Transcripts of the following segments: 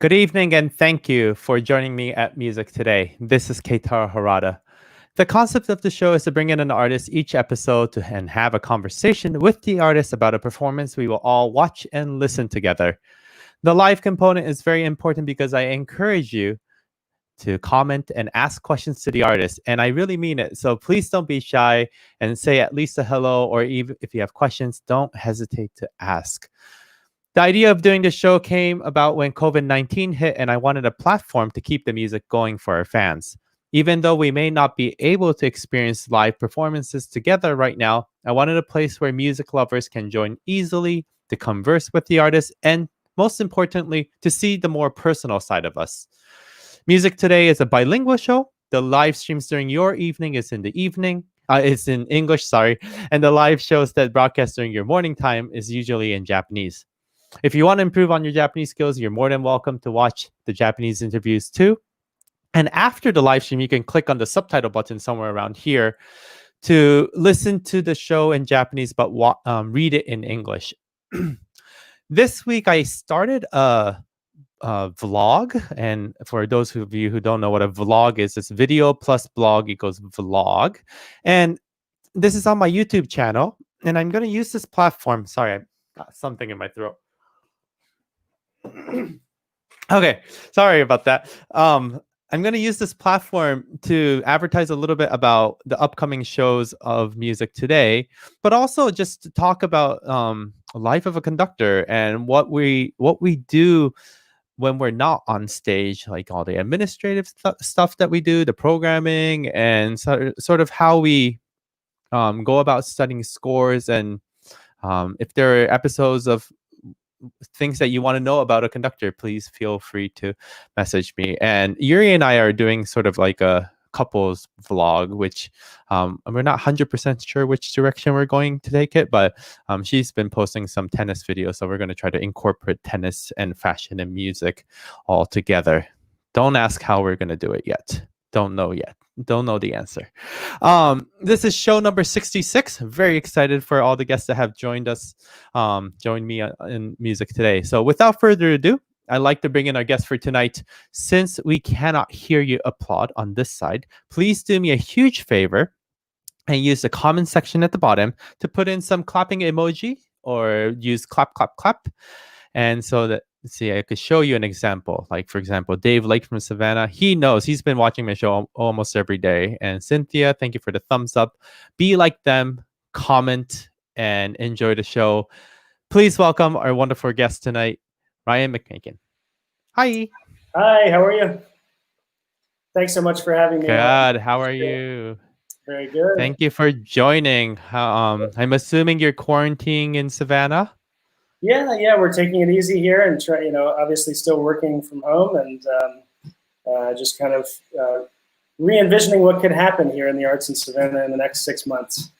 Good evening, and thank you for joining me at Music Today. This is Keitaro Harada. The concept of the show is to bring in an artist each episode and have a conversation with the artist about a performance we will all watch and listen together. The live component is very important because I encourage you to comment and ask questions to the artist, and I really mean it. So please don't be shy and say at least a hello, or even if you have questions, don't hesitate to ask. The idea of doing this show came about when COVID-19 hit, and I wanted a platform to keep the music going for our fans. Even though we may not be able to experience live performances together right now, I wanted a place where music lovers can join easily, to converse with the artist, and most importantly, to see the more personal side of us. Music Today is a bilingual show. The live streams during your evening is in the evening. It's in English, sorry. And the live shows that broadcast during your morning time is usually in Japanese. If you want to improve on your Japanese skills, you're more than welcome to watch the Japanese interviews too. And after the live stream, you can click on the subtitle button somewhere around here to listen to the show in Japanese, but read it in English. This week, I started a vlog. And for those of you who don't know what a vlog is, it's video plus blog equals vlog. And this is on my YouTube channel. And I'm going to use this platform. Sorry, I got something in my throat. Okay, sorry about that. I'm going to use this platform to advertise a little bit about the upcoming shows of Music Today, but also just to talk about life of a conductor and what we do when we're not on stage, like all the administrative stuff that we do, the programming, and sort of how we go about studying scores, and if there are episodes of things that you want to know about a conductor, please feel free to message me. And Yuri and I are doing sort of like a couples vlog, which we're not 100% sure which direction we're going to take it, but she's been posting some tennis videos, so we're going to try to incorporate tennis and fashion and music all together. Don't ask how we're going to do it yet. Don't know yet. Don't know the answer. This is show number 66. Very excited for all the guests that have joined me in Music Today. So without further ado, I'd like to bring in our guest for tonight. Since we cannot hear you applaud on this side, please do me a huge favor and use the comment section at the bottom to put in some clapping emoji or use clap, clap, clap. And so that, let's see, I could show you an example. Like, for example, Dave Lake from Savannah, he knows, he's been watching my show almost every day. And Cynthia, thank you for the thumbs up. Be like them, comment, and enjoy the show. Please welcome our wonderful guest tonight, Ryan McMaken. Hi. Hi, how are you? Thanks so much for having me. Good. How are you? Very good. Thank you for joining. I'm assuming you're quarantining in Savannah? Yeah, we're taking it easy here and obviously still working from home and just kind of re-envisioning what could happen here in the arts in Savannah in the next 6 months.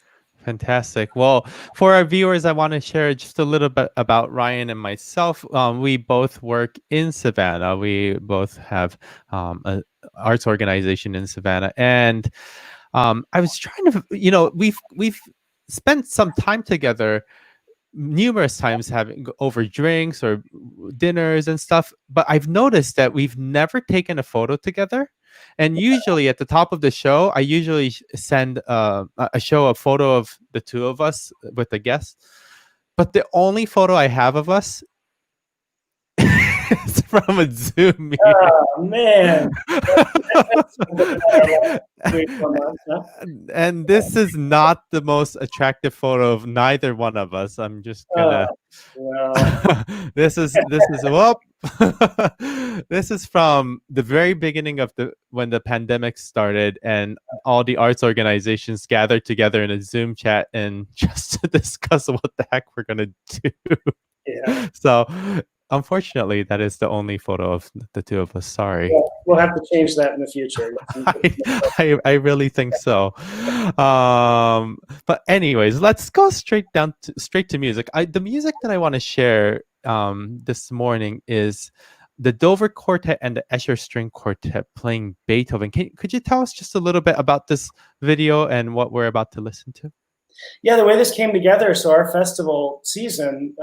Fantastic. Well, for our viewers, I want to share just a little bit about Ryan and myself. We both work in Savannah. We both have an arts organization in Savannah. And I was trying to, we've spent some time together numerous times having over drinks or dinners and stuff, but I've noticed that we've never taken a photo together. And usually at the top of the show, I usually send a photo of the two of us with the guests, but the only photo I have of us is from a Zoom meeting. Oh man. And this is not the most attractive photo of neither one of us. I'm just gonna this is whoop. This is from the very beginning of when the pandemic started and all the arts organizations gathered together in a Zoom chat and just to discuss what the heck we're gonna do. Yeah. So unfortunately, that is the only photo of the two of us. Sorry. Yeah, we'll have to change that in the future. I really think so. But anyways, let's go straight to music. The music that I want to share this morning is the Dover Quartet and the Escher String Quartet playing Beethoven. Could you tell us just a little bit about this video and what we're about to listen to? Yeah, the way this came together, so our festival season,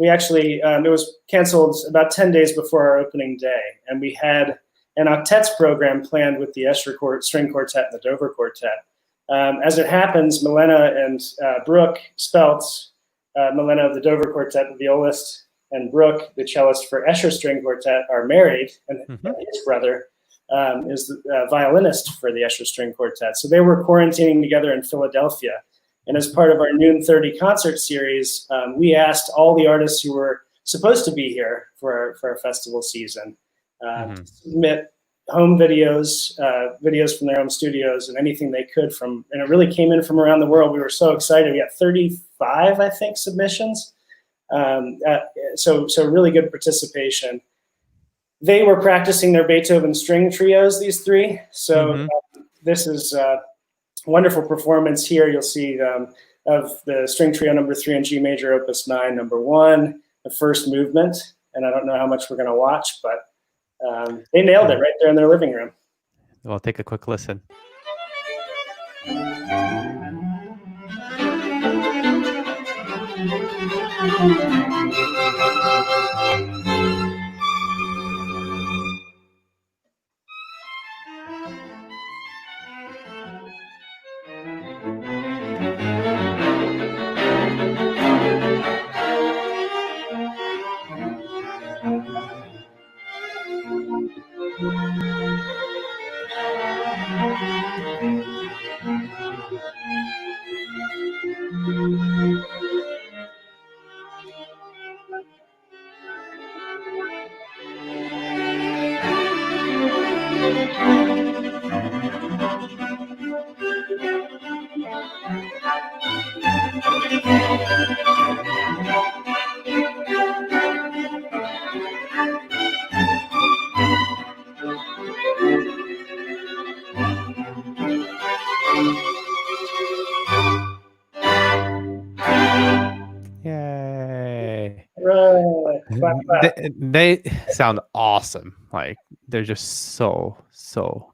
we actually, it was canceled about 10 days before our opening day. And we had an octets program planned with the Escher String Quartet and the Dover Quartet. As it happens, Milena and Brooke Speltz, Milena of the Dover Quartet, the violist, and Brooke, the cellist for Escher String Quartet, are married, and his brother is the violinist for the Escher String Quartet. So they were quarantining together in Philadelphia. And as part of our Noon 30 concert series, we asked all the artists who were supposed to be here for our festival season to submit home videos, videos from their home studios, and anything they could and it really came in from around the world. We were so excited. We got 35, I think, submissions. So really good participation. They were practicing their Beethoven string trios, these three. So this is wonderful performance here. You'll see of the string trio number 3 in G major, opus 9, number 1, the first movement. And I don't know how much we're going to watch, but they nailed it right there in their living room. We'll take a quick listen. Yay. Right. They sound awesome. Like they're just so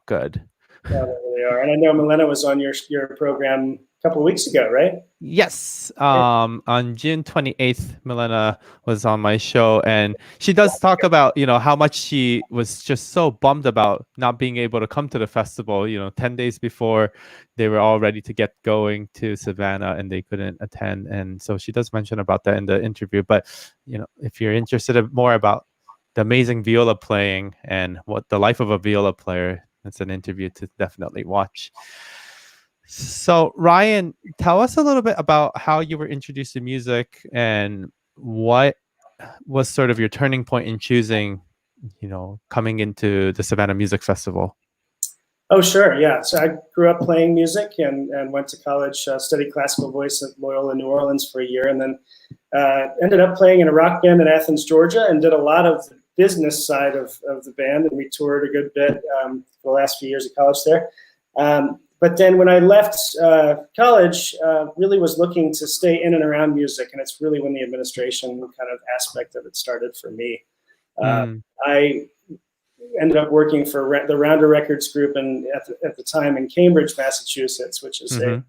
good. Yeah, they really are. And I know Milena was on your program a couple of weeks ago, right? Yes. On June 28th, Milena was on my show, and she does talk about, how much she was just so bummed about not being able to come to the festival, 10 days before they were all ready to get going to Savannah and they couldn't attend. And so she does mention about that in the interview. But, if you're interested more about the amazing viola playing and what the life of a viola player, it's an interview to definitely watch. So, Ryan, tell us a little bit about how you were introduced to music and what was sort of your turning point in choosing, coming into the Savannah Music Festival. Oh, sure. Yeah. So I grew up playing music and went to college, studied classical voice at Loyola New Orleans for a year, and then ended up playing in a rock band in Athens, Georgia, and did a lot of the business side of the band. And we toured a good bit for the last few years of college there. But then when I left college, really was looking to stay in and around music. And it's really when the administration kind of aspect of it started for me. I ended up working for the Rounder Records Group at the time in Cambridge, Massachusetts, which is an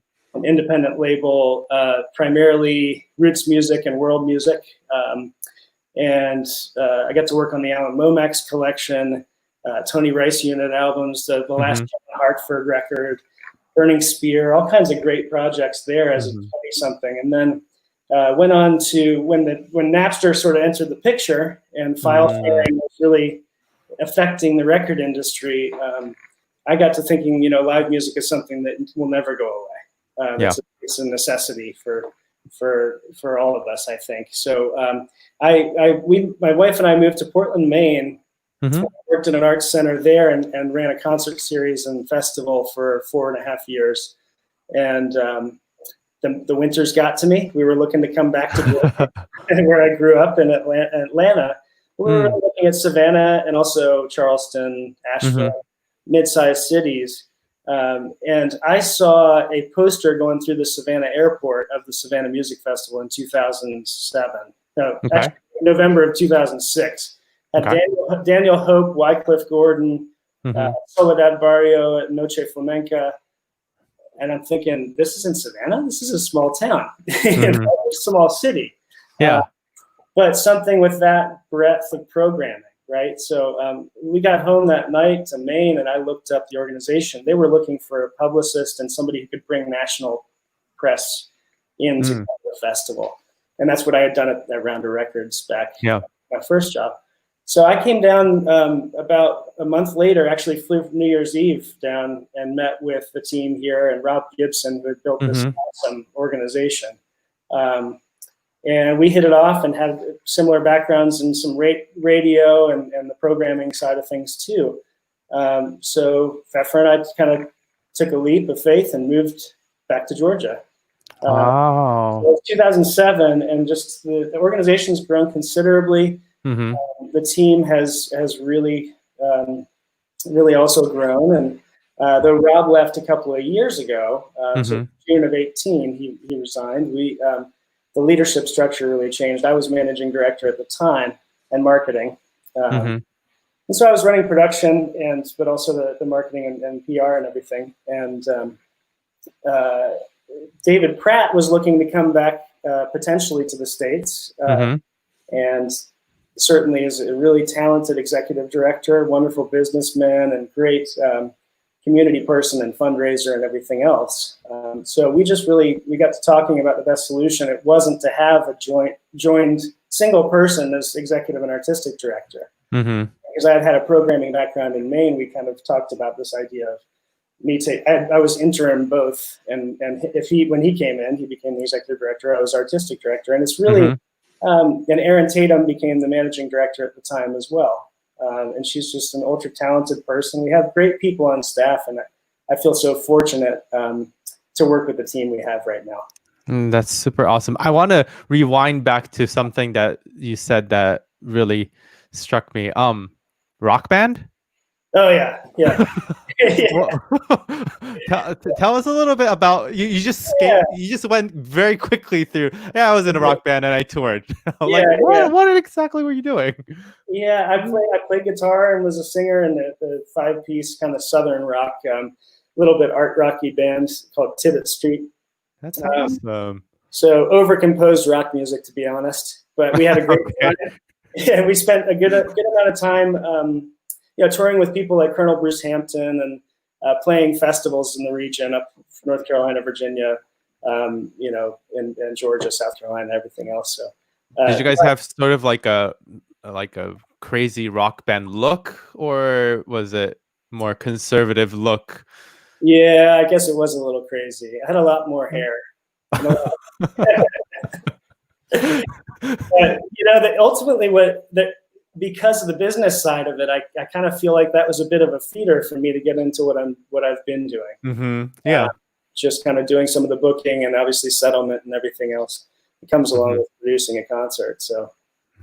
independent label, primarily roots music and world music. And I got to work on the Alan Lomax collection, Tony Rice Unit albums, the last Kevin Hartford record, Burning Spear, all kinds of great projects there as a 20-something. And then went on to, when Napster sort of entered the picture and file sharing was really affecting the record industry, I got to thinking, live music is something that will never go away. It's a necessity for all of us, I think. So my wife and I moved to Portland, Maine. Worked in an arts center there and ran a concert series and festival for 4.5 years. And the winters got to me. We were looking to come back to where I grew up in Atlanta. We were looking at Savannah and also Charleston, Asheville, mid-sized cities. And I saw a poster going through the Savannah airport of the Savannah Music Festival in 2007. No, actually, November of 2006. Had Daniel Hope, Wycliffe Gordon, Soledad Barrio, Noche Flamenca. And I'm thinking, this is in Savannah? This is a small town. It's a small city. Yeah. but something with that breadth of programming, right? So we got home that night to Maine, and I looked up the organization. They were looking for a publicist and somebody who could bring national press into the festival. And that's what I had done at Rounder Records back my first job. So I came down about a month later, actually flew New Year's Eve down and met with the team here and Rob Gibson, who had built this awesome organization. And we hit it off and had similar backgrounds in some radio and the programming side of things too. So Pfeffer and I kind of took a leap of faith and moved back to Georgia. Wow. So it was 2007, and just the organization's grown considerably. The team has really also grown, and though Rob left a couple of years ago, so June of 18, he resigned. The leadership structure really changed. I was managing director at the time and marketing, and so I was running production but also the marketing and PR and everything. And David Pratt was looking to come back potentially to the States, and certainly is a really talented executive director, wonderful businessman, and great community person and fundraiser and everything else. So we got to talking about the best solution. It wasn't to have a joined single person as executive and artistic director. Because I had a programming background in Maine, we kind of talked about this idea of I was interim both, and when he came in, he became the executive director. I was artistic director, and it's really and Erin Tatum became the managing director at the time as well. And she's just an ultra talented person. We have great people on staff, and I feel so fortunate to work with the team we have right now. That's super awesome. I want to rewind back to something that you said that really struck me. Rock band? Oh yeah. Tell us a little bit about you. Just went very quickly through. Yeah, I was in a rock band and I toured. What exactly were you doing? Yeah, I played guitar and was a singer in the 5-piece kind of southern rock, little bit art rocky band called Tibbet Street. That's awesome. So overcomposed rock music, to be honest, but we had a great time. Yeah, we spent a good amount of time. Touring with people like Colonel Bruce Hampton and playing festivals in the region up North Carolina, Virginia, and Georgia, South Carolina, everything else. So, did you guys have sort of like a crazy rock band look, or was it more conservative look? Yeah, I guess it was a little crazy. I had a lot more hair. But, ultimately because of the business side of it, I kind of feel like that was a bit of a feeder for me to get into what I've been doing. Just kind of doing some of the booking and obviously settlement and everything else that comes along with producing a concert. So,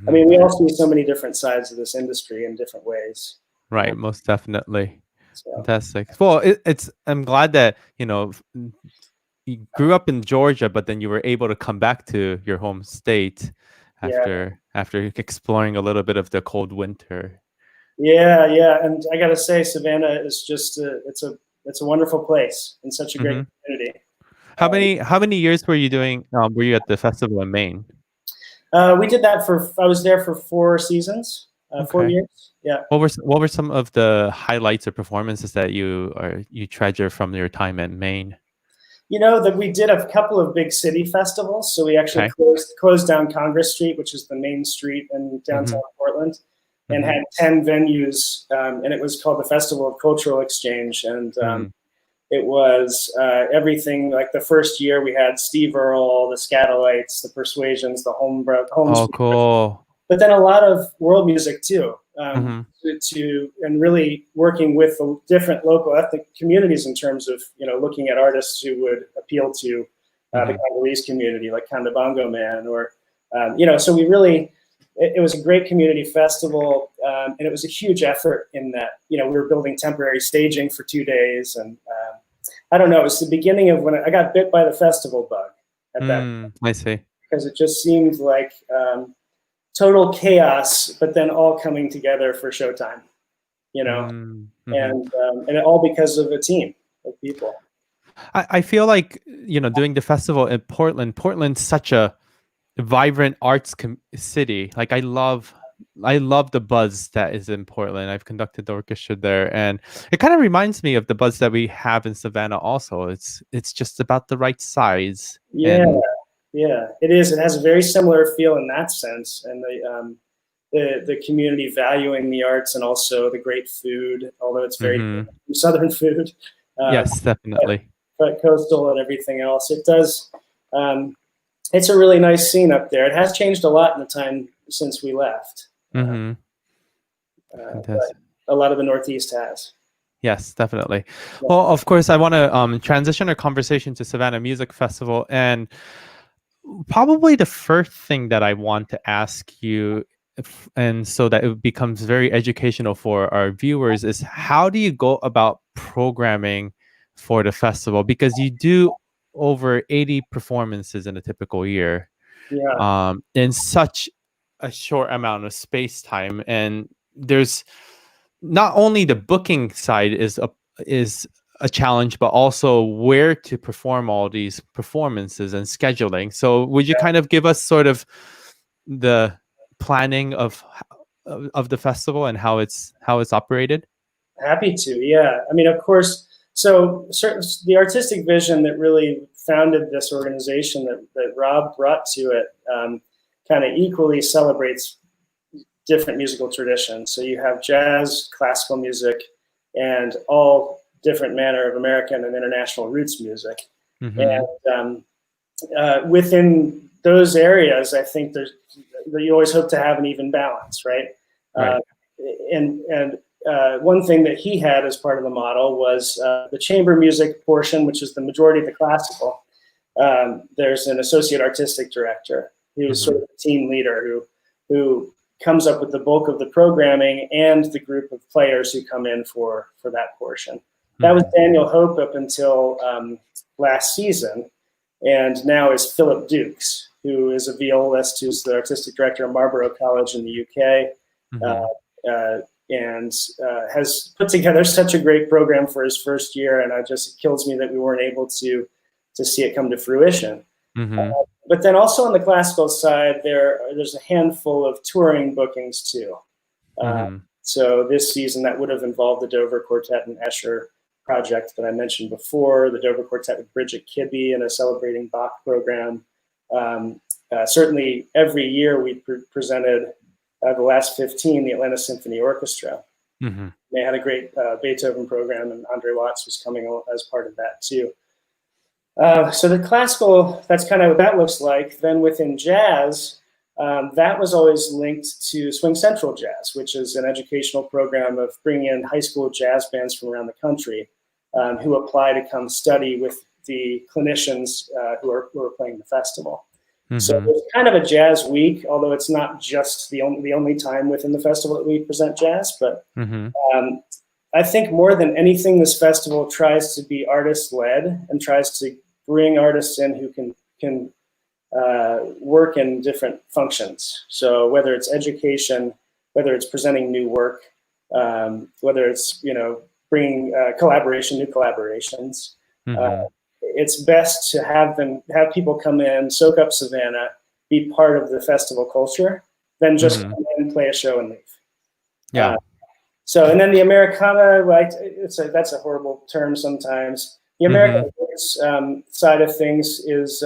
I mean, we all see so many different sides of this industry in different ways. Right, most definitely. So. Fantastic. Well, I'm glad that you grew up in Georgia, but then you were able to come back to your home state after exploring a little bit of the cold winter. Yeah, and I got to say, Savannah is just it's a wonderful place and such a great community. How many years were you doing? Were you at the festival in Maine? We did that I was there for 4 seasons, 4 years. Yeah. What were some of the highlights or performances that you treasure from your time in Maine? That we did a couple of big city festivals. So we actually closed down Congress Street, which is the main street in downtown Portland, and had 10 venues. And it was called the Festival of Cultural Exchange. And it was everything. Like the first year we had Steve Earle, the Scatolites, the Persuasions, the Homes. Oh, cool. But then a lot of world music too. And really working with the different local ethnic communities in terms of looking at artists who would appeal to the Congolese community, like Kanda Bongo Man, or so we really it was a great community festival, and it was a huge effort in that we were building temporary staging for 2 days, and I don't know, it was the beginning of when I got bit by the festival bug at that point. I see, because it just seemed like total chaos, but then all coming together for showtime, and all because of a team of people. I feel like doing the festival in Portland's such a vibrant arts city. Like I love the buzz that is in Portland. I've conducted the orchestra there, and it kind of reminds me of the buzz that we have in Savannah. Also, it's just about the right size. Yeah, And yeah, it is. It has a very similar feel in that sense, and the community valuing the arts and also the great food, although it's very Southern food. Yes, definitely. But coastal and everything else, it does. It's a really nice scene up there. It has changed a lot in the time since we left. But a lot of the Northeast has. Yes, definitely. Well, of course, I want to transition our conversation to Savannah Music Festival, and probably the first thing that I want to ask you, and so that it becomes very educational for our viewers, is how do you go about programming for the festival? Because you do over 80 performances in a typical year, in such a short amount of space time, and there's not only the booking side is a challenge, but also where to perform all these performances and scheduling. So would you kind of give us sort of the planning of the festival and how it's operated? Happy to, yeah. I mean, of course, so the artistic vision that really founded this organization that Rob brought to it kind of equally celebrates different musical traditions. So you have jazz, classical music, and all different manner of American and international roots music. And within those areas, I think you always hope to have an even balance, right? And one thing that he had as part of the model was the chamber music portion, which is the majority of the classical. There's an associate artistic director who's sort of a team leader who comes up with the bulk of the programming and the group of players who come in for that portion. That was Daniel Hope up until last season, and now is Philip Dukes, who is a violist who's the artistic director of Marlborough College in the UK, and has put together such a great program for his first year, and it kills me that we weren't able to see it come to fruition. But then also on the classical side, there's a handful of touring bookings too. So this season that would have involved the Dover Quartet and Escher project that I mentioned before, the Dover Quartet with Bridget Kibbe and a Celebrating Bach program. Certainly every year we presented the last 15, the Atlanta Symphony Orchestra. They had a great Beethoven program, and Andre Watts was coming as part of that too. So the classical, that's kind of what that looks like. Then within jazz, that was always linked to Swing Central Jazz, which is an educational program of bringing in high school jazz bands from around the country who apply to come study with the clinicians who are playing the festival. So it's kind of a jazz week, although it's not just the only time within the festival that we present jazz. But I think more than anything, this festival tries to be artist-led and tries to bring artists in who can work in different functions. So whether it's education, whether it's presenting new work, whether it's bringing new collaborations, it's best to have people come in, soak up Savannah, be part of the festival culture, than just come in and play a show and leave. So, and then the Americana, that's a horrible term sometimes. The American side of things is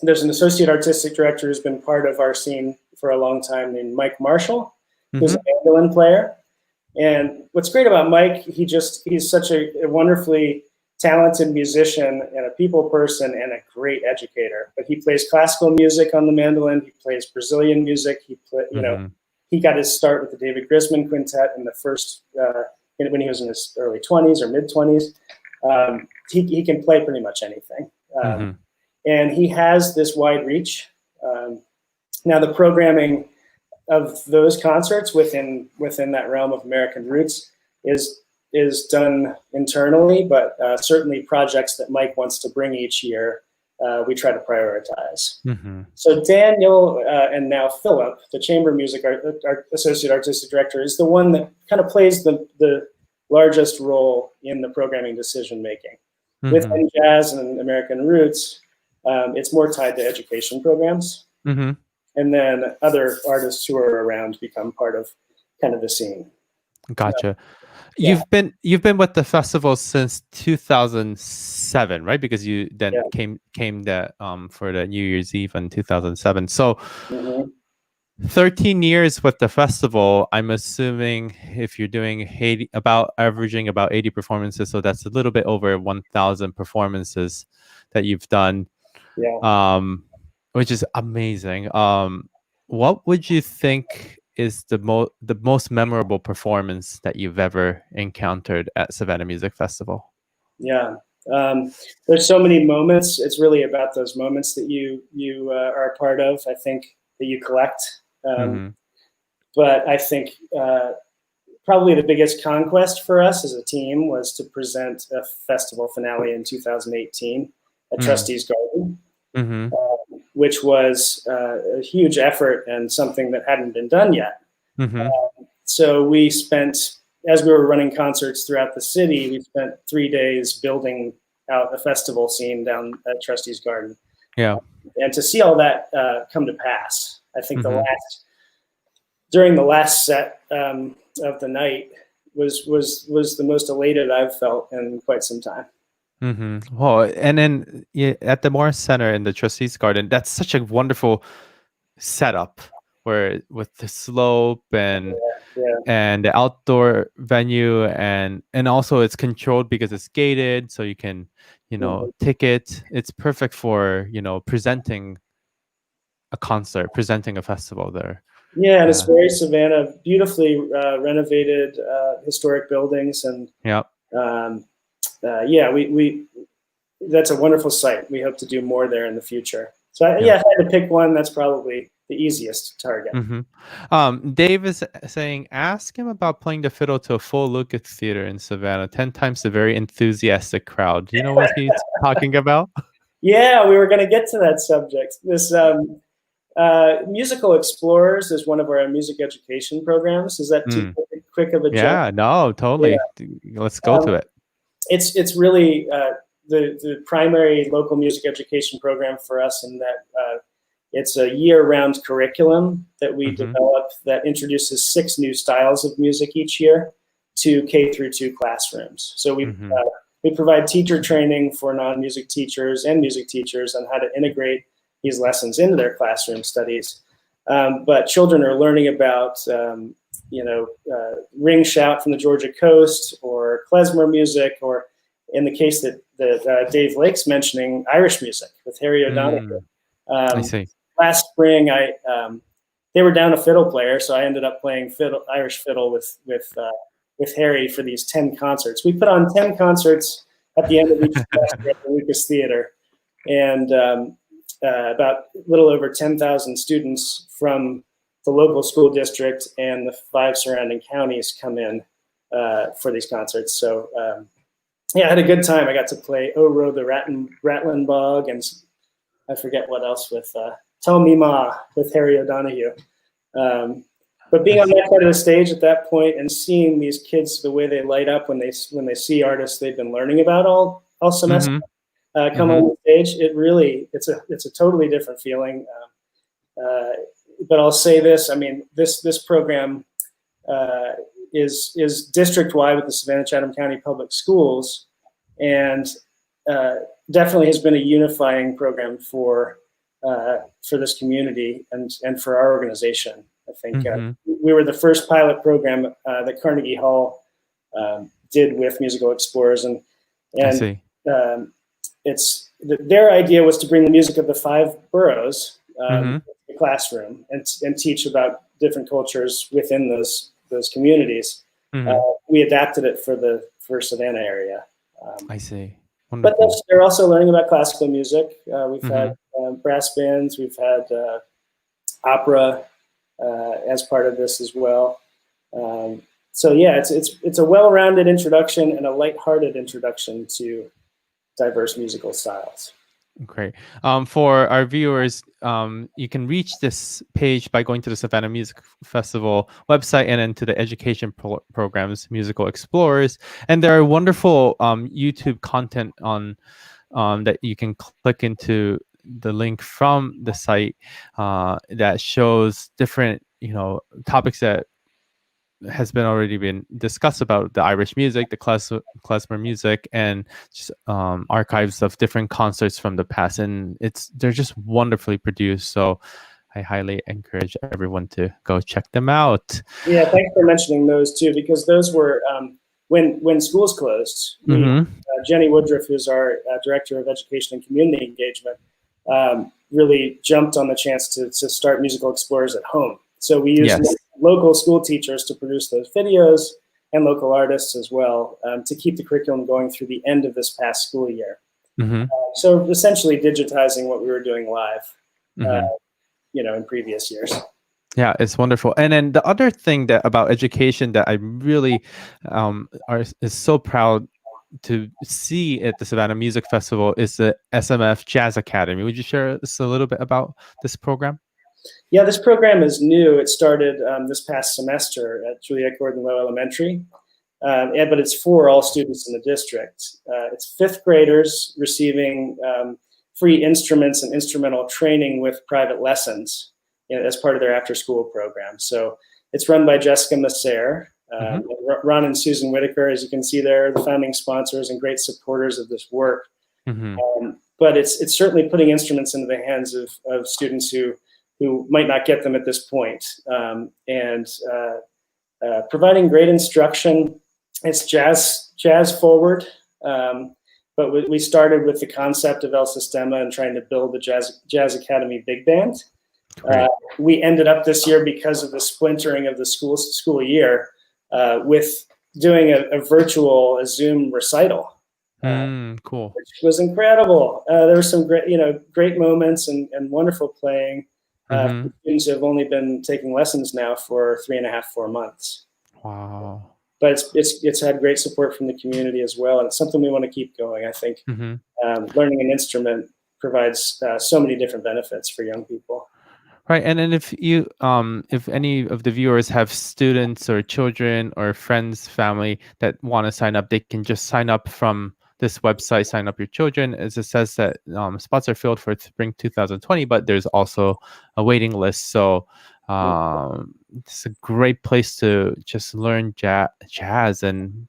there's an associate artistic director who's been part of our scene for a long time named Mike Marshall, who's a mandolin player. And what's great about Mike, he's such a wonderfully talented musician and a people person and a great educator. But he plays classical music on the mandolin. He plays Brazilian music. He got his start with the David Grisman Quintet in the first when he was in his early 20s or mid 20s. He can play pretty much anything, and he has this wide reach. Now the programming of those concerts within that realm of American roots is done internally, but certainly projects that Mike wants to bring each year, we try to prioritize. So Daniel and now Philip, the chamber music associate artistic director, is the one that kind of plays the largest role in the programming decision making. Within jazz and American roots, it's more tied to education programs. Mm-hmm. and then other artists who are around become part of kind of the scene. Gotcha. Yeah. You've been with the festival since 2007, right? Because you then Yeah. came that for the New Year's Eve in 2007. So Mm-hmm. 13 years with the festival, I'm assuming if you're doing averaging about 80 performances, so that's a little bit over 1,000 performances that you've done, Yeah. which is amazing. What would you think is the most memorable performance that you've ever encountered at Savannah Music Festival? Yeah. There's so many moments. It's really about those moments that you are a part of, I think, that you collect. Mm-hmm. But I think probably the biggest conquest for us as a team was to present a festival finale in 2018 at Trustees Garden, Mm-hmm. which was a huge effort and something that hadn't been done yet. Mm-hmm. So we spent, as we were running concerts throughout the city, we spent 3 days building out a festival scene down at Trustees Garden. Yeah. And to see all that come to pass, I think Mm-hmm. during the last set of the night was the most elated I've felt in quite some time. Mm-hmm. Oh, and then at the Morris Center in the Trustees Garden, that's such a wonderful setup where with the slope and the outdoor venue and also it's controlled because it's gated, so you can ticket. It's perfect for presenting a concert, presenting a festival there. Yeah, and it's very Savannah, beautifully renovated historic buildings, and we that's a wonderful site. We hope to do more there in the future. So if I had to pick one, that's probably the easiest target. Mm-hmm. Dave is saying, ask him about playing the fiddle to a full Lucas Theater in Savannah, 10 times the very enthusiastic crowd. Do you know what he's talking about? Yeah, we were going to get to that subject. This Musical Explorers is one of our music education programs. Is that too quick of a jump? Yeah, no, totally. Yeah. Let's go to it. It's really the primary local music education program for us, in that it's a year-round curriculum that we develop that introduces 6 new styles of music each year to K through 2 classrooms. So we provide teacher training for non-music teachers and music teachers on how to integrate these lessons into their classroom studies. But children are learning about ring shout from the Georgia coast, or klezmer music, or in the case that Dave Lake's mentioning, Irish music with Harry O'Donoghue. I see. Last spring, they were down a fiddle player, so I ended up playing Irish fiddle with Harry for these 10 concerts. We put on 10 concerts at the end of each semester at the Lucas Theater, and about a little over 10,000 students from the local school district and the 5 surrounding counties come in for these concerts. So I had a good time. I got to play "Oh Row the Rattling Bog" and I forget what else with "Tell Me Ma" with Harry O'Donoghue. But being on that part of the stage at that point and seeing these kids, the way they light up when they see artists they've been learning about all semester come on the stage, it's a totally different feeling. But I'll say this: I mean, this program is district-wide with the Savannah-Chatham County Public Schools, and definitely has been a unifying program for this community and for our organization. I think we were the first pilot program that Carnegie Hall did with Musical Explorers, and their idea was to bring the music of the 5 boroughs to the classroom and teach about different cultures within those communities. We adapted it for Savannah area. I see. Wonderful. But they're also learning about classical music. We've had brass bands, we've had opera as part of this as well. So yeah, it's a well-rounded introduction and a lighthearted introduction to diverse musical styles. Great. For our viewers, you can reach this page by going to the Savannah Music Festival website and then to the education programs, Musical Explorers. And there are wonderful YouTube content on that you can click into the link from the site that shows different, topics that has already been discussed about the Irish music, the klezmer music, and just archives of different concerts from the past. And they're just wonderfully produced. So I highly encourage everyone to go check them out. Yeah, thanks for mentioning those too, because those were when schools closed. Jenny Woodruff, who's our Director of Education and Community Engagement, really jumped on the chance to start Musical Explorers at home. So we used local school teachers to produce those videos, and local artists as well, to keep the curriculum going through the end of this past school year. So essentially digitizing what we were doing live, in previous years. Yeah, it's wonderful. And then the other thing about education that I really is so proud to see at the Savannah Music Festival is the SMF Jazz Academy. Would you share us a little bit about this program? Yeah, this program is new. It started this past semester at Juliette Gordon Low Elementary, but it's for all students in the district. It's fifth graders receiving free instruments and instrumental training with private lessons as part of their after-school program. So it's run by Jessica Masser. Ron and Susan Whitaker, as you can see there, are the founding sponsors and great supporters of this work. But it's certainly putting instruments into the hands of students who might not get them at this point, and providing great instruction. It's jazz forward, but we started with the concept of El Sistema and trying to build the Jazz Academy Big Band. We ended up this year, because of the splintering of the school year, with doing a Zoom recital. Cool. Which was incredible. There were some great moments and wonderful playing. Students who have only been taking lessons now for 3.5-4 months. Wow. But it's had great support from the community as well, and it's something we want to keep going. I think learning an instrument provides so many different benefits for young people. Right, and then if any of the viewers have students or children or friends, family that want to sign up, they can just sign up from this website, sign up your children. As it says that spots are filled for spring 2020, but there's also a waiting list. So it's a great place to just learn jazz and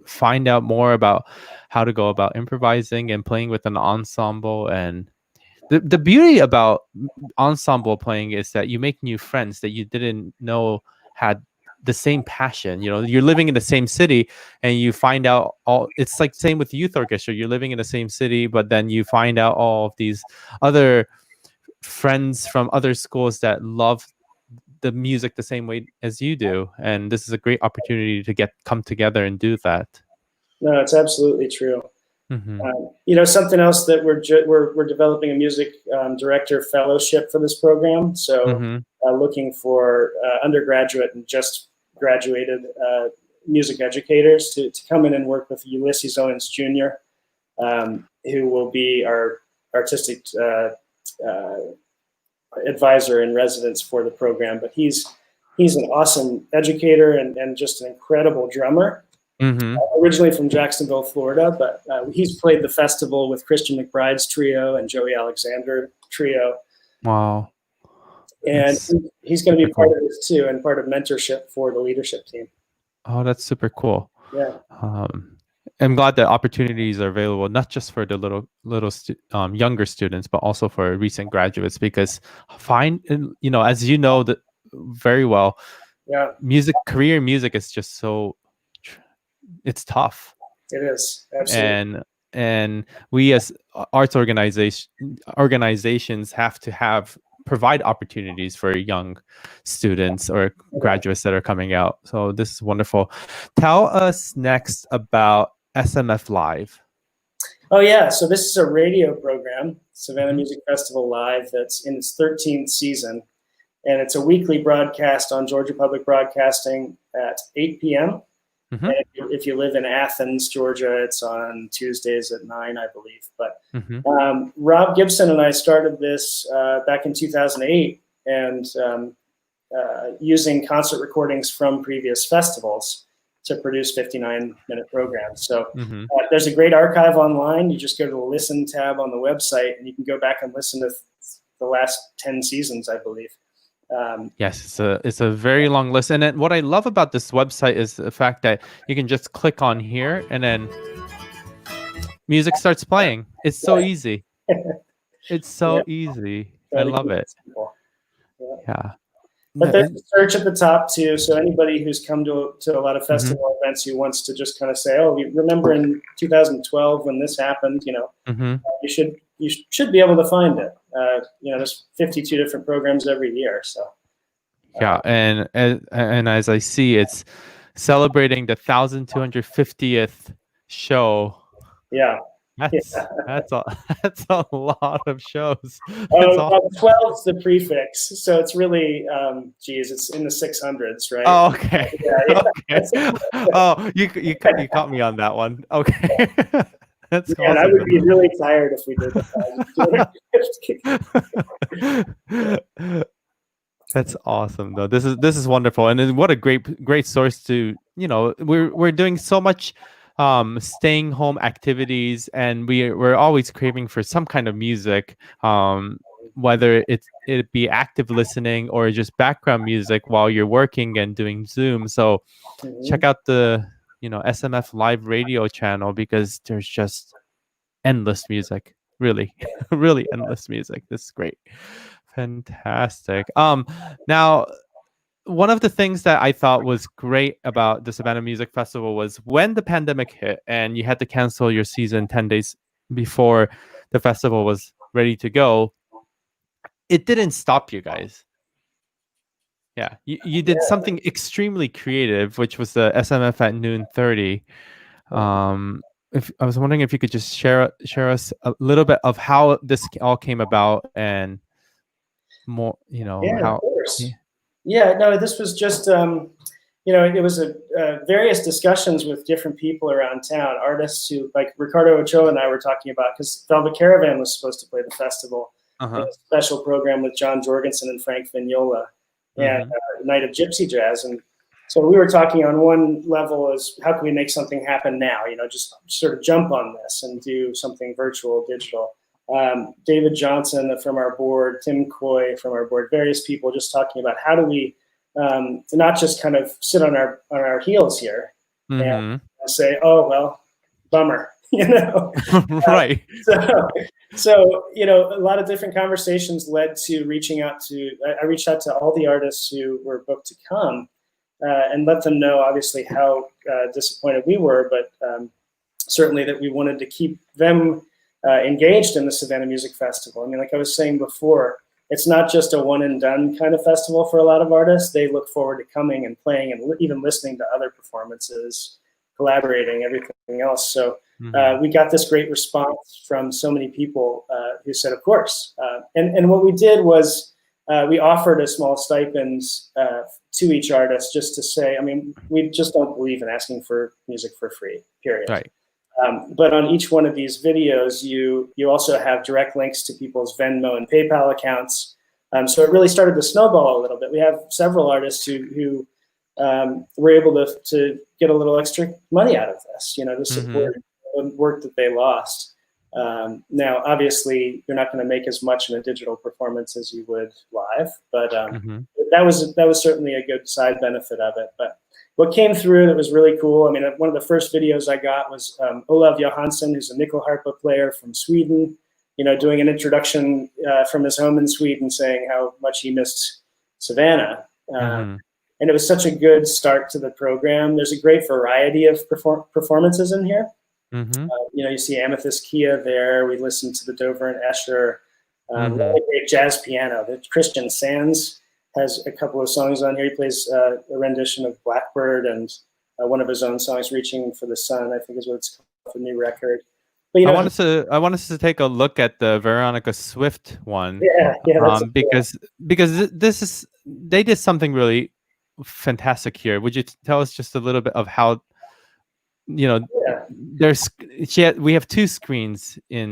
find out more about how to go about improvising and playing with an ensemble. And the beauty about ensemble playing is that you make new friends that you didn't know had the same passion. You're living in the same city, and you find out it's like same with youth orchestra. You're living in the same city, but then you find out all of these other friends from other schools that love the music the same way as you do. And this is a great opportunity to come together and do that. No, it's absolutely true. Something else that we're developing a music director fellowship for this program. So looking for undergraduate and just graduated music educators to come in and work with Ulysses Owens Jr., who will be our artistic advisor in residence for the program. But he's an awesome educator and just an incredible drummer. Originally from Jacksonville, Florida, but he's played the festival with Christian McBride's trio and Joey Alexander trio. Wow. And he's going to be part of this too, and part of mentorship for the leadership team. Oh, that's super cool. Yeah. I'm glad that opportunities are available, not just for the little younger students, but also for recent graduates, because as you know that very well, career in music is just so, it's tough. It is, absolutely. And we as arts organizations have to provide opportunities for young students or graduates that are coming out. So this is wonderful. Tell us next about SMF Live. Oh yeah, so this is a radio program, Savannah Music Festival Live, that's in its 13th season. And it's a weekly broadcast on Georgia Public Broadcasting at 8 p.m. And if you live in Athens, Georgia, it's on Tuesdays at 9, I believe. But Rob Gibson and I started this back in 2008, and using concert recordings from previous festivals to produce 59-minute programs. So Mm-hmm. there's a great archive online. You just go to the Listen tab on the website, and you can go back and listen to the last 10 seasons, I believe. Yes, it's a very long list. And then what I love about this website is the fact that you can just click on here and then music starts playing. It's so easy. It's so easy. I love it. Yeah. But there's a search at the top too. So anybody who's come to a lot of festival events who wants to just kind of say, "Oh, you remember in 2012 when this happened?" You should be able to find it. There's 52 different programs every year. So yeah, and as I see, it's celebrating the 1250th show. Yeah. That's a lot of shows. Well, 12 is the prefix, so it's really it's in the 600s, right? Oh, okay. Yeah. Okay. Oh, you caught me on that one. Okay. That's awesome. And I would be really tired if we did that. That's awesome, though. This is wonderful, and what a great source to we're doing so much staying home activities, and we're always craving for some kind of music, whether it be active listening or just background music while you're working and doing Zoom. So check out the SMF live radio channel, because there's just endless music, really really endless music. This is great. Fantastic. Now, one of the things that I thought was great about the Savannah Music Festival was when the pandemic hit and you had to cancel your season 10 days before the festival was ready to go, it didn't stop you guys. Yeah, you did something extremely creative, which was the SMF at noon 30. If I was wondering if you could just share us a little bit of how this all came about, and more, how. Of course. Yeah, no, this was just, it was various discussions with different people around town, artists who, like Ricardo Ochoa and I were talking about, because Velvet Caravan was supposed to play the festival, a special program with John Jorgensen and Frank Vignola, and Night of Gypsy Jazz. And so we were talking on one level is, how can we make something happen now? Just sort of jump on this and do something virtual, digital. David Johnson from our board, Tim Coy from our board, various people just talking about how do we not just kind of sit on our heels here and say, oh, well, bummer, Right. So, a lot of different conversations led to I reached out to all the artists who were booked to come and let them know, obviously, how disappointed we were, but certainly that we wanted to keep them engaged in the Savannah Music Festival. I mean, like I was saying before, it's not just a one and done kind of festival for a lot of artists. They look forward to coming and playing and even listening to other performances, collaborating, everything else. So we got this great response from so many people who said, of course. And what we did was we offered a small stipend to each artist, just to say, I mean, we just don't believe in asking for music for free, period. Right. But on each one of these videos, you also have direct links to people's Venmo and PayPal accounts. So it really started to snowball a little bit. We have several artists who were able to get a little extra money out of this, to support the work that they lost. Now, obviously, you're not going to make as much in a digital performance as you would live, but that was certainly a good side benefit of it. But what came through that was really cool, I mean, one of the first videos I got was Olav Johansson, who's a nyckelharpa player from Sweden, doing an introduction from his home in Sweden, saying how much he missed Savannah. And it was such a good start to the program. There's a great variety of performances in here. You see Amethyst Kia there. We listened to the Dover and Escher. Really great jazz piano. The Christian Sands has a couple of songs on here. He plays a rendition of Blackbird and one of his own songs, Reaching for the Sun, I think is what it's called, the new record. But, I want us to take a look at the Veronica Swift one. Because they did something really fantastic here. Would you tell us just a little bit of how, we have two screens in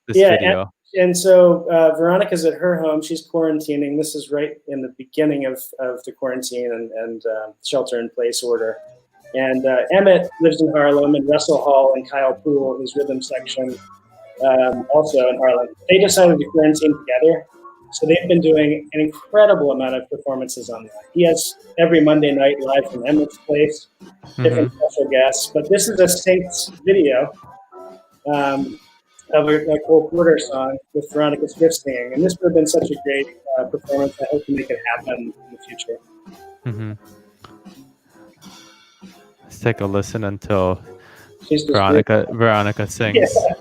this video. And so Veronica's at her home. She's quarantining. This is right in the beginning of the quarantine and shelter in place order. And Emmett lives in Harlem, and Russell Hall and Kyle Poole, his rhythm section, also in Harlem. They decided to quarantine together. So they've been doing an incredible amount of performances online. He has every Monday night live from Emmett's place, different special guests. But this is a synced video of a Cole Porter song with Veronica Swift singing. And this would have been such a great performance. I hope to make it happen in the future. Let's take a listen until Veronica sings. Yeah.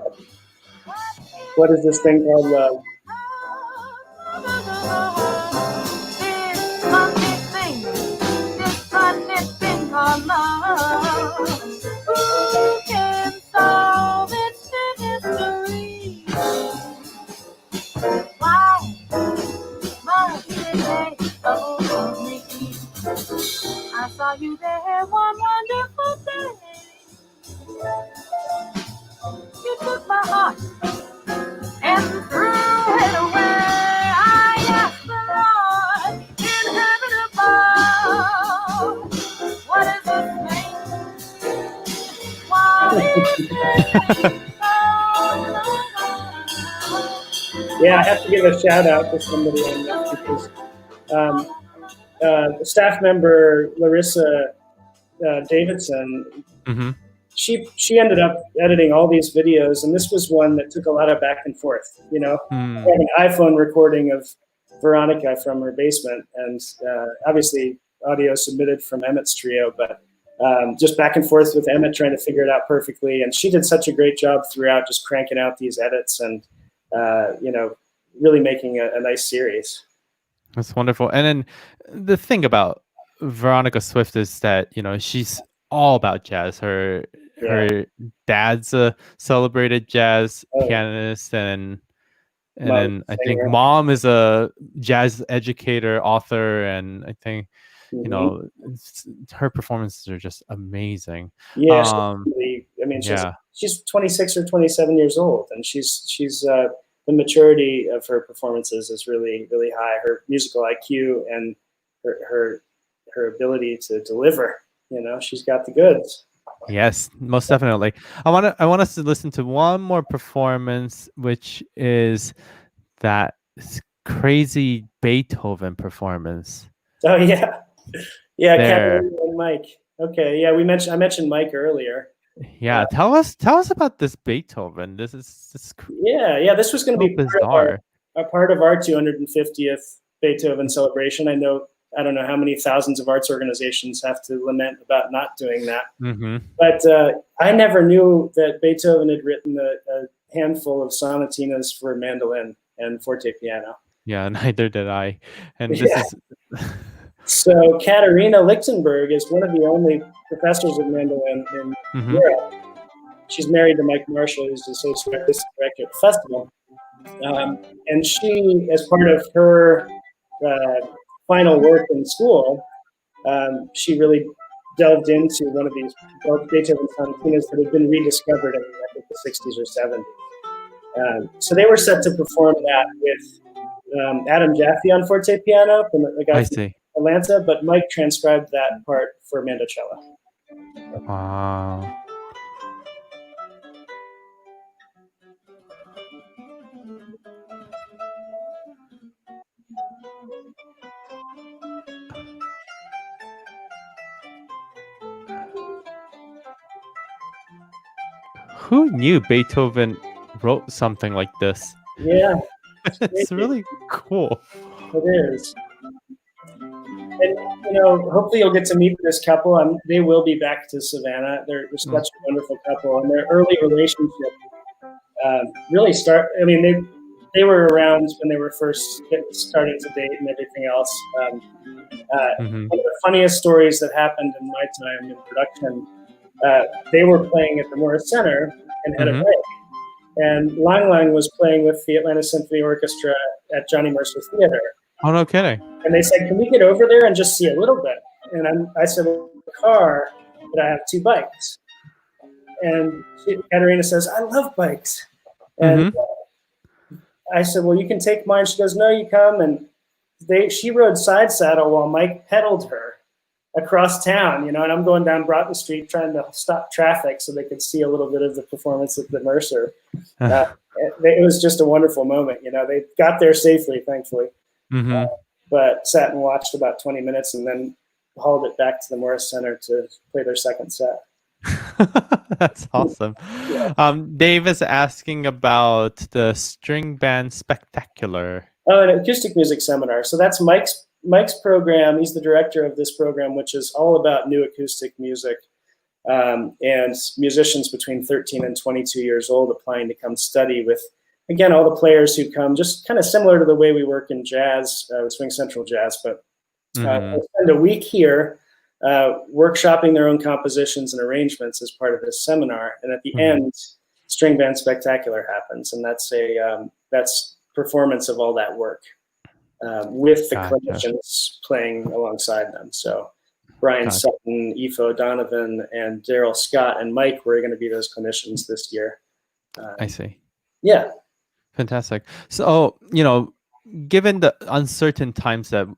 What is this thing called? This funny thing called love. Who can solve its mystery? Wow, must be day over me. I saw you there one wonderful day. You took my heart and threw it away. I asked the Lord in heaven above, what is his name? What is his name? Yeah, I have to give a shout out to somebody on this because the staff member Larissa Davidson, she ended up editing all these videos, and this was one that took a lot of back and forth. You know, I had an iPhone recording of Veronica from her basement, and obviously audio submitted from Emmett's trio, but just back and forth with Emmett trying to figure it out perfectly. And she did such a great job throughout, just cranking out these edits and really making a nice series. That's wonderful. And then the thing about Veronica Swift is that, she's all about jazz. Her dad's a celebrated jazz pianist, and then I think mom is a jazz educator, author, and I think her performances are just amazing. Yeah, she's 26 or 27 years old, and she's the maturity of her performances is really, really high. Her musical IQ and her ability to deliver, she's got the goods. Yes, most definitely. I want us to listen to one more performance, which is that crazy Beethoven performance. Oh yeah, Katarina and Mike. Okay, yeah, I mentioned Mike earlier. Yeah, tell us about this Beethoven. This this was going to be part of our 250th Beethoven celebration. I don't know how many thousands of arts organizations have to lament about not doing that. But I never knew that Beethoven had written a handful of sonatinas for mandolin and forte piano. Yeah, neither did I. And this is so Katharina Lichtenberg is one of the only professors of mandolin in Europe. She's married to Mike Marshall, who's the associate artistic director at the festival. And she, as part of her final work in school, she really delved into one of these Beethoven sonatinas that had been rediscovered in the 60s or 70s. So they were set to perform that with Adam Jaffe on forte piano from the guy from Atlanta, but Mike transcribed that part for mandocello. Wow. Who knew Beethoven wrote something like this? Yeah. It's really cool. It is. And, hopefully you'll get to meet this couple. They will be back to Savannah. They're such a wonderful couple. And their early relationship really they were around when they were first starting to date and everything else. One of the funniest stories that happened in my time in production, they were playing at the Morris Center and had a break. And Lang Lang was playing with the Atlanta Symphony Orchestra at Johnny Mercer Theater. Oh, no kidding. And they said, can we get over there and just see a little bit? And I said, well, in the car, but I have 2 bikes. And Katarina says, I love bikes. And I said, well, you can take mine. She goes, no, you come. And she rode side saddle while Mike pedaled her across town, and I'm going down Broughton Street trying to stop traffic so they could see a little bit of the performance at the Mercer. It was just a wonderful moment. They got there safely, thankfully, but sat and watched about 20 minutes and then hauled it back to the Morris Center to play their second set. That's awesome. Dave is asking about the string band spectacular. Oh, an acoustic music seminar. So that's Mike's program. He's the director of this program, which is all about new acoustic music and musicians between 13 and 22 years old applying to come study with, again, all the players who come, just kind of similar to the way we work in jazz, with Swing Central Jazz, but we'll spend a week here workshopping their own compositions and arrangements as part of this seminar. And at the end, String Band Spectacular happens. And that's performance of all that work with the clinicians playing alongside them. So Brian Sutton, Aoife O'Donovan, and Daryl Scott and Mike were going to be those clinicians this year. I see. Yeah. Fantastic. So, given the uncertain times that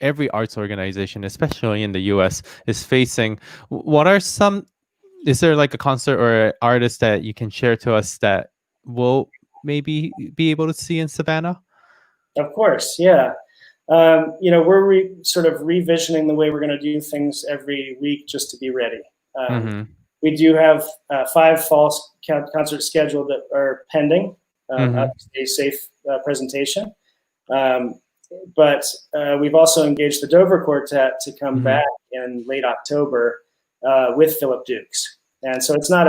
every arts organization, especially in the US, is facing, is there like a concert or an artist that you can share to us that we'll maybe be able to see in Savannah? Of course, yeah. We're sort of revisioning the way we're going to do things every week just to be ready. We do have 5 fall concerts scheduled that are pending, obviously a safe presentation. But we've also engaged the Dover Quartet to come back in late October with Philip Dukes. And so it's not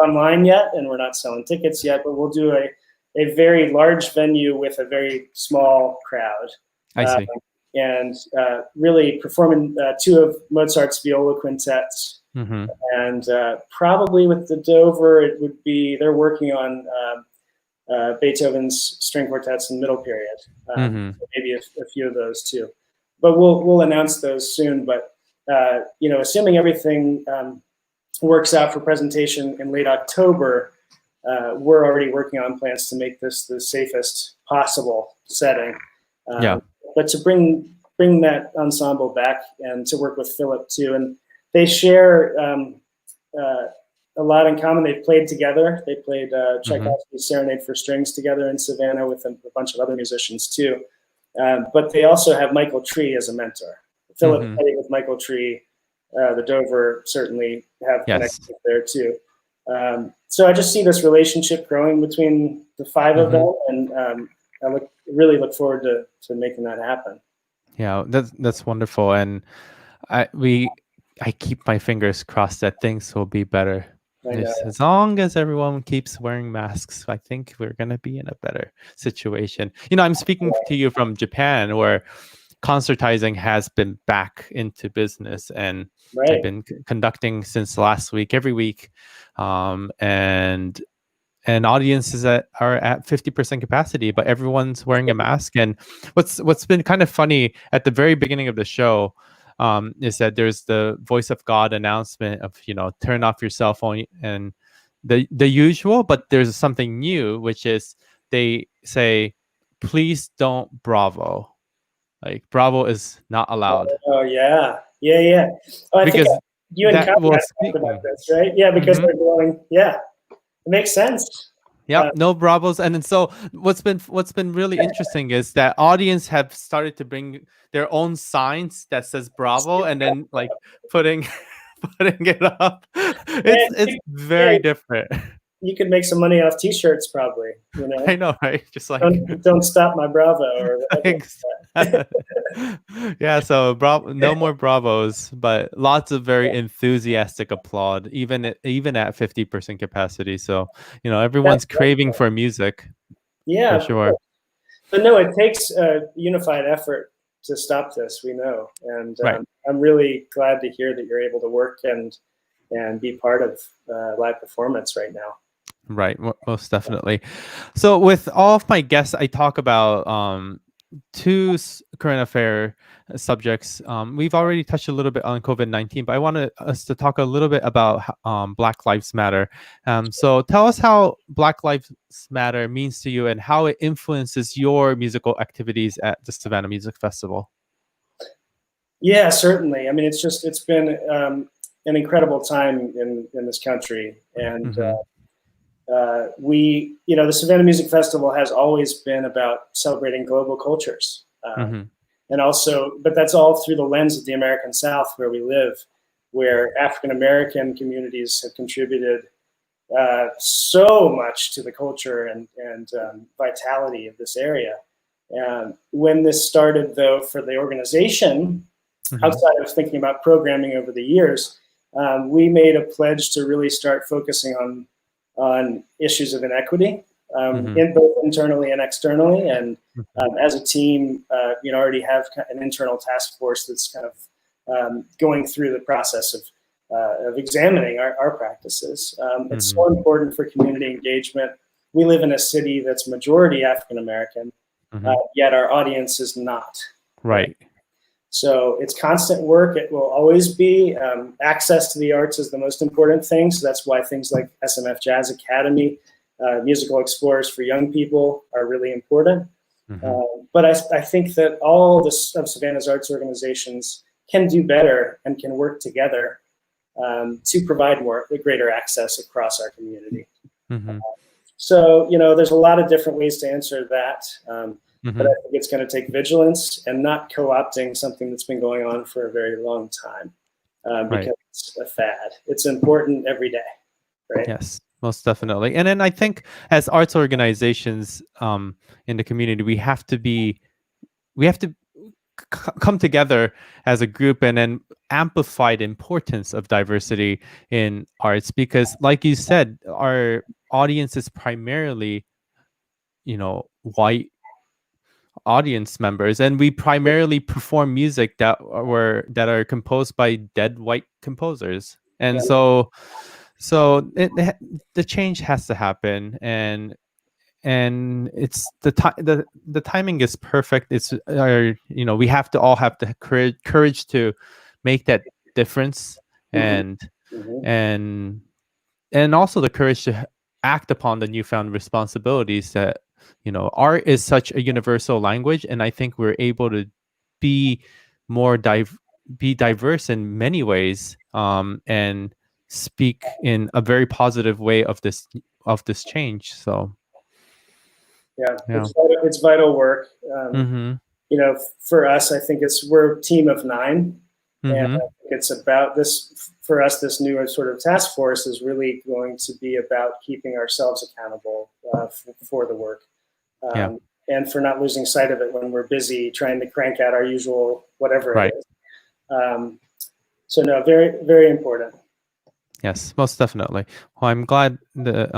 online yet, and we're not selling tickets yet, but we'll do a very large venue with a very small crowd. I see. And really performing 2 of Mozart's viola quintets. And probably with the Dover, it would be, they're working on Beethoven's string quartets in middle period. So maybe a few of those too. But we'll announce those soon. But, assuming everything works out for presentation in late October, we're already working on plans to make this the safest possible setting. But to bring that ensemble back and to work with Philip too. And they share a lot in common. They've played together. They played Tchaikovsky's Serenade for Strings together in Savannah with a bunch of other musicians too. But they also have Michael Tree as a mentor. Philip played with Michael Tree. The Dover certainly have connections there too. So I just see this relationship growing between the 5 of them, and I really look forward to making that happen. Yeah, that's wonderful, and I keep my fingers crossed that things will be better. As long as everyone keeps wearing masks, I think we're going to be in a better situation. I'm speaking to you from Japan, where concertizing has been back into business, and they've been conducting since last week, every week, and audiences are at 50% capacity, but everyone's wearing a mask. And what's been kind of funny at the very beginning of the show is that there's the voice of God announcement of, turn off your cell phone and the usual, but there's something new, which is they say, please don't Bravo. Like Bravo is not allowed. Oh yeah. Oh, I think you and Kyle talked about this, right? Yeah, because they're going. Yeah, it makes sense. Yeah, no Bravos. And then so what's been really interesting is that audience have started to bring their own signs that says Bravo, and then like putting it up. It's very different. You could make some money off T-shirts, probably. I know, right? Just like don't stop my Bravo. Or yeah, so no more Bravos, but lots of very enthusiastic applaud, even at 50% capacity. So everyone's craving for music. Yeah, for sure. But no, it takes a unified effort to stop this. We know, and I'm really glad to hear that you're able to work and be part of live performance right now. Right, most definitely. So with all of my guests, I talk about 2 current affair subjects. We've already touched a little bit on COVID-19, but I wanted us to talk a little bit about Black Lives Matter. So tell us how Black Lives Matter means to you and how it influences your musical activities at the Savannah Music Festival. Yeah, certainly. I mean, it's been an incredible time in this country, and the Savannah Music Festival has always been about celebrating global cultures, and also, but that's all through the lens of the American South, where we live, where African American communities have contributed so much to the culture and vitality of this area. And when this started, though, for the organization, outside of thinking about programming over the years, we made a pledge to really start focusing on issues of inequity, in both internally and externally. And as a team, already have an internal task force that's kind of going through the process of examining our practices. It's so important for community engagement. We live in a city that's majority African American, yet our audience is not. Right. So it's constant work. It will always be. Access to the arts is the most important thing. So that's why things like SMF Jazz Academy, Musical Explorers for young people are really important. But I think that all of Savannah's arts organizations can do better and can work together to provide greater access across our community. So, there's a lot of different ways to answer that. But I think it's going to take vigilance and not co-opting something that's been going on for a very long time, because it's a fad. It's important every day, right? Yes, most definitely. And then I think as arts organizations in the community, we have to come together as a group and then amplify the importance of diversity in arts, because like you said, our audience is primarily, white audience members, and we primarily perform music that are composed by dead white composers, and so the change has to happen, and it's the timing is perfect. It's we have to all have the courage to make that difference, and also the courage to act upon the newfound responsibilities that art is such a universal language, and I think we're able to be more diverse in many ways, and speak in a very positive way of this change. So it's vital work. For us, I think we're a team of 9, and I think it's about this. For us, this new sort of task force is really going to be about keeping ourselves accountable for the work. And for not losing sight of it when we're busy trying to crank out our usual whatever it is. So no, very, very important. Yes, most definitely. Well, I'm glad the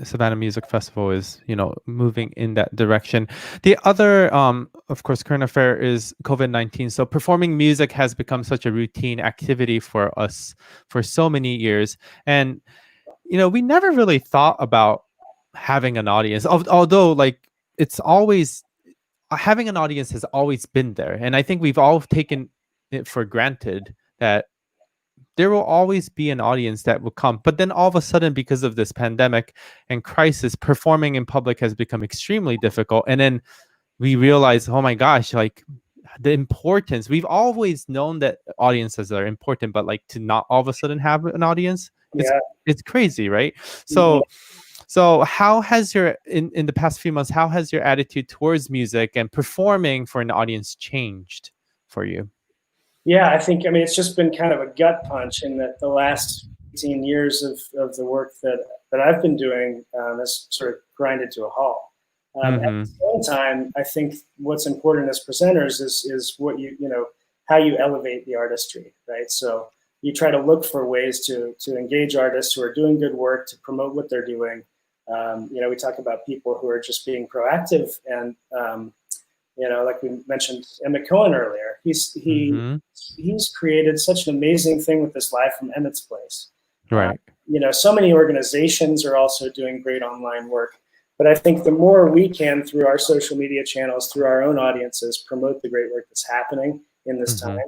Savannah Music Festival is, moving in that direction. The other, of course, current affair is COVID-19. So performing music has become such a routine activity for us for so many years. And, we never really thought about having an audience, although it's always having an audience has always been there, and I think we've all taken it for granted that there will always be an audience that will come. But then all of a sudden, because of this pandemic and crisis, performing in public has become extremely difficult, and then we realize, oh my gosh, the importance. We've always known that audiences are important, but to not all of a sudden have an audience, it's crazy, right? So how has in the past few months, how has your attitude towards music and performing for an audience changed for you? Yeah, I it's just been kind of a gut punch in that the last 18 years of the work that I've been doing has sort of grinded to a halt. At the same time, I think what's important as presenters is what how you elevate the artistry, right? So you try to look for ways to engage artists who are doing good work, to promote what they're doing. We talk about people who are just being proactive, and like we mentioned Emmett Cohen earlier. He's created such an amazing thing with this Live from Emmett's Place. Right. So many organizations are also doing great online work, but I think the more we can, through our social media channels, through our own audiences, promote the great work that's happening in this time,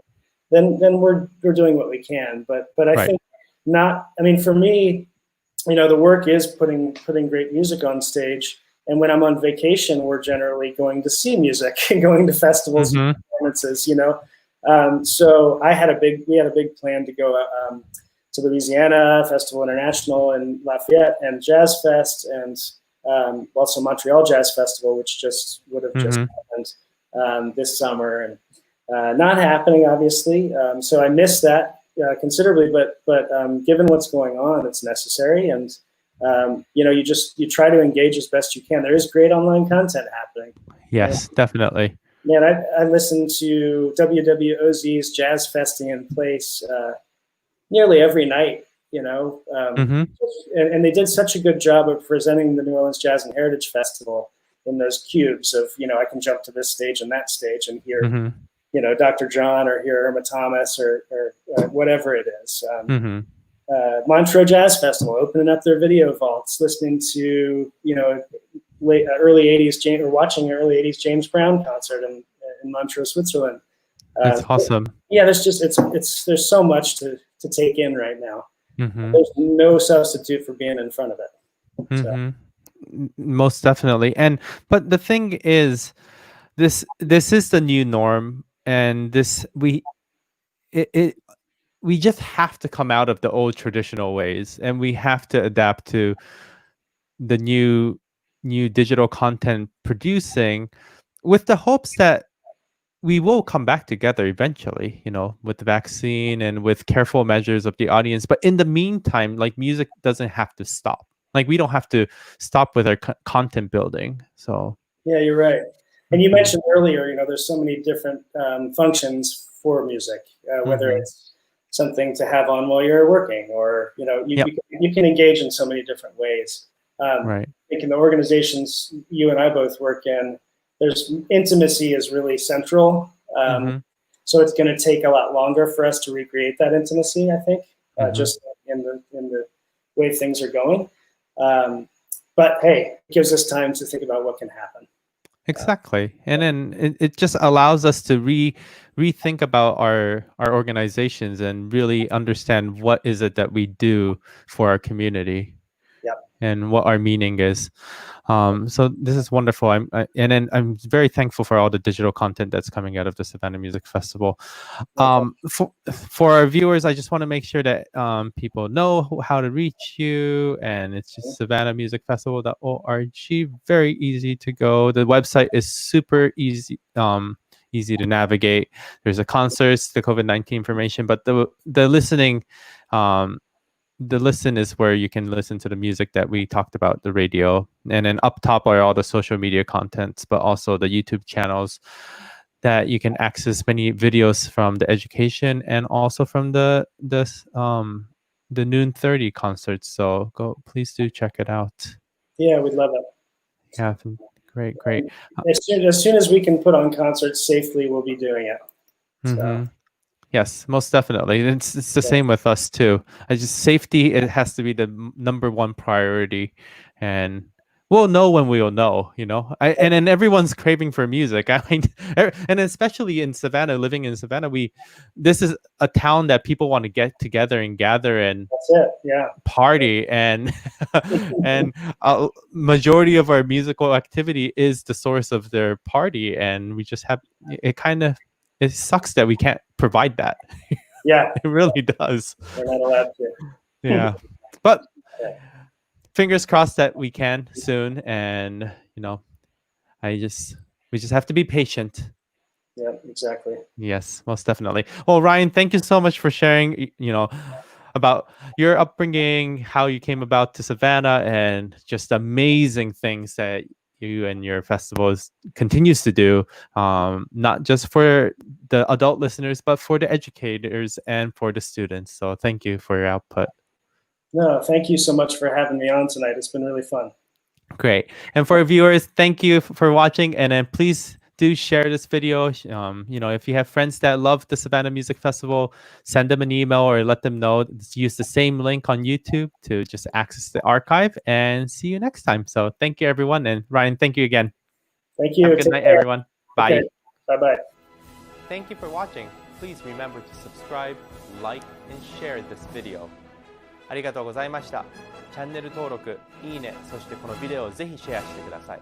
then we're doing what we can. But I think not. For me, the work is putting great music on stage. And when I'm on vacation, we're generally going to see music and going to festivals and performances, So we had a big plan to go to Louisiana Festival International in Lafayette and Jazz Fest, and also Montreal Jazz Festival, which just would have just happened this summer, and not happening, obviously. So I missed that considerably, but given what's going on, it's necessary, and you try to engage as best you can. There is great online content happening. Yes, definitely. Man, I listened to WWOZ's Jazz Festing in Place nearly every night, and they did such a good job of presenting the New Orleans Jazz and Heritage Festival in those cubes of, I can jump to this stage and that stage and hear, Dr. John or hear Irma Thomas or whatever it is. Montreux Jazz Festival, opening up their video vaults, listening to, early 80s or watching an early 80s James Brown concert in Montreux, Switzerland. That's awesome. Yeah, there's so much to take in right now. There's no substitute for being in front of it. So. Most definitely. But the thing is, this is the new norm, and we just have to come out of the old traditional ways, and we have to adapt to the new digital content producing, with the hopes that we will come back together eventually, with the vaccine and with careful measures of the audience. But in the meantime, like, music doesn't have to stop. Like, we don't have to stop with our content building. So yeah, you're right. And you mentioned earlier, there's so many different functions for music, whether it's something to have on while you're working, or you can engage in so many different ways. Right. I think in the organizations you and I both work in, there's intimacy is really central. So it's going to take a lot longer for us to recreate that intimacy, I think, just in the way things are going. But hey, it gives us time to think about what can happen. Exactly. And then it just allows us to rethink about our organizations and really understand what is it that we do for our community. And what our meaning is. So this is wonderful. And I'm very thankful for all the digital content that's coming out of the Savannah Music Festival. For our viewers, I just want to make sure that people know how to reach you, and it's just savannahmusicfestival.org. Very easy to go. The website is super easy to navigate. There's a concerts, the COVID-19 information, but the listening. The listen is where you can listen to the music that we talked about, the radio, and then up top are all the social media contents, but also the YouTube channels that you can access many videos from the education and also from the noon 30 concerts. So please do check it out. Yeah, we'd love it. Yeah, great. As soon as we can put on concerts safely, we'll be doing it. So. Yes, most definitely. It's the same with us too. Safety, it has to be the number one priority, and we'll know when we'll know, and then everyone's craving for music. I mean, and especially in Savannah, living in Savannah, this is a town that people want to get together and gather and party, and and a majority of our musical activity is the source of their party, and we just have it sucks that we can't provide that. Yeah, it really does. We're not allowed to. Yeah, but fingers crossed that we can soon, and we just have to be patient. Yeah, exactly. Yes, most definitely. Well, Ryan, thank you so much for sharing, about your upbringing, how you came about to Savannah, and just amazing things that you and your festival continues to do, not just for the adult listeners, but for the educators and for the students. So thank you for your output. No, thank you so much for having me on tonight. It's been really fun. Great. And for our viewers, thank you for watching. And then please do share this video. If you have friends that love the Savannah Music Festival, send them an email or let them know. Use the same link on YouTube to just access the archive, and see you next time. So thank you, everyone. And Ryan, thank you again. Thank you. Good night, everyone. Bye. Okay. Bye-bye. Thank you for watching. Please remember to subscribe, like, and share this video. ありがとうございました。チャンネル登録、いいね、そしてこのビデオをぜひシェアしてください。